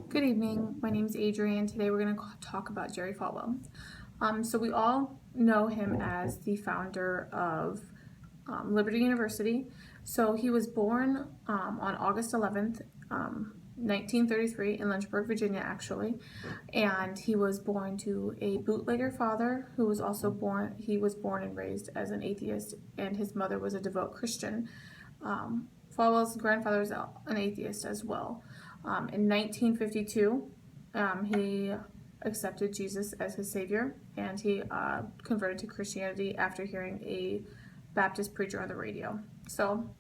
Good evening. My name is Adrienne. Today we're going to talk about Jerry Falwell. So we all know him as the founder of Liberty University. So he was born on August 11th, 1933 in Lynchburg, Virginia, actually. And he was born to a bootlegger father who was also he was born and raised as an atheist, and his mother was a devout Christian. Falwell's grandfather was an atheist as well. In 1952, he accepted Jesus as his savior, and he converted to Christianity after hearing a Baptist preacher on the radio. So,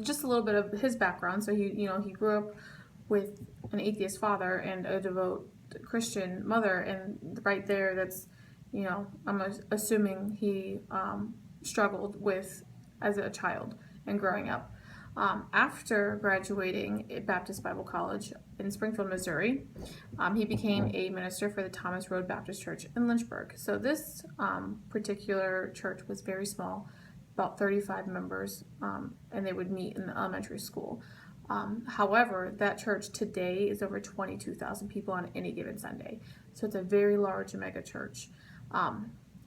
just a little bit of his background. So he grew up with an atheist father and a devout Christian mother, and right there, that's I'm assuming he struggled with as a child and growing up. After graduating at Baptist Bible College in Springfield, Missouri, he became a minister for the Thomas Road Baptist Church in Lynchburg. So this particular church was very small, about 35 members, and they would meet in the elementary school. However, that church today is over 22,000 people on any given Sunday. So it's a very large mega church.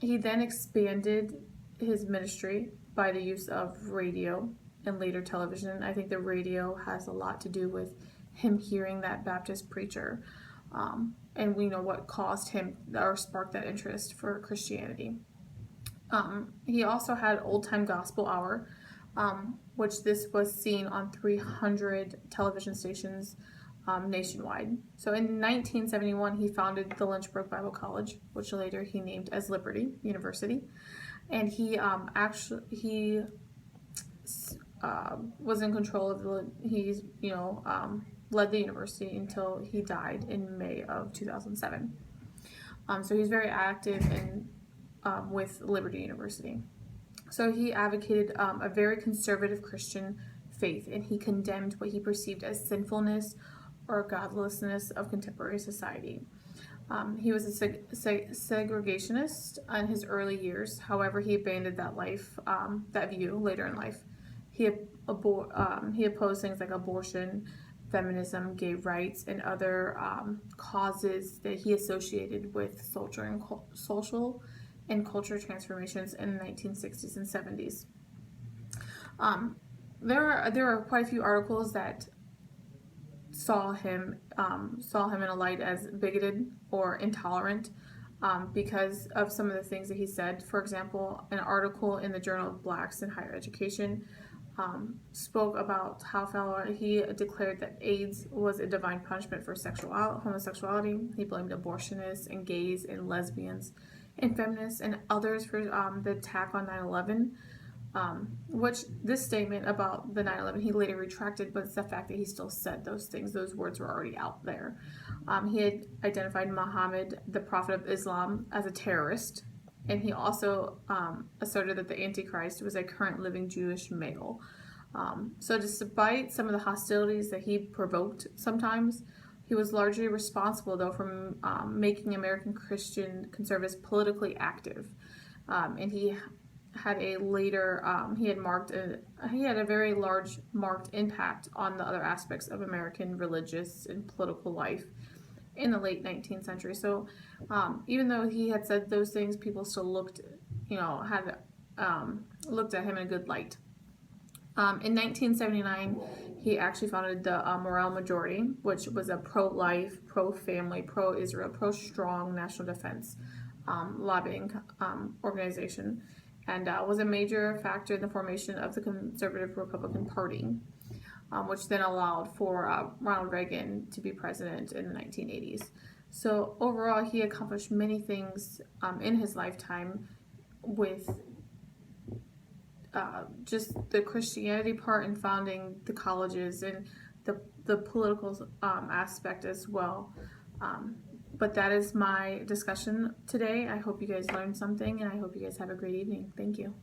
He then expanded his ministry by the use of radio and later television. I think the radio has a lot to do with him hearing that Baptist preacher, and we know what caused him or sparked that interest for Christianity. He also had Old Time Gospel Hour, which this was seen on 300 television stations nationwide. So in 1971, he founded the Lynchburg Bible College, which later he named as Liberty University, and he was in control of led the university until he died in May of 2007. So he's very active with Liberty University. So he advocated a very conservative Christian faith, and he condemned what he perceived as sinfulness or godlessness of contemporary society. He was a segregationist in his early years. However, he abandoned that view later in life. He opposed things like abortion, feminism, gay rights, and other causes that he associated with social and cultural transformations in the 1960s and 70s. There are quite a few articles that saw him in a light as bigoted or intolerant because of some of the things that he said. For example, an article in the Journal of Blacks in Higher Education spoke about how he declared that AIDS was a divine punishment for homosexuality. He blamed abortionists and gays and lesbians and feminists and others for the attack on 9/11, which this statement about the 9/11 he later retracted, but it's the fact that he still said those things. Those words were already out there. He had identified Muhammad, the prophet of Islam, as a terrorist, and he also asserted that the Antichrist was a current living Jewish male. So despite some of the hostilities that he provoked sometimes, he was largely responsible, though, for making American Christian conservatives politically active. And he had a very large marked impact on the other aspects of American religious and political life in the late 19th century. So even though he had said those things, people still looked at him in a good light. In 1979, he actually founded the Morale Majority, which was a pro-life, pro-family, pro-Israel, pro-strong national defense lobbying organization, and was a major factor in the formation of the conservative Republican Party, which then allowed for Ronald Reagan to be president in the 1980s. So overall, he accomplished many things in his lifetime with just the Christianity part and founding the colleges and the political aspect as well. But that is my discussion today. I hope you guys learned something, and I hope you guys have a great evening. Thank you.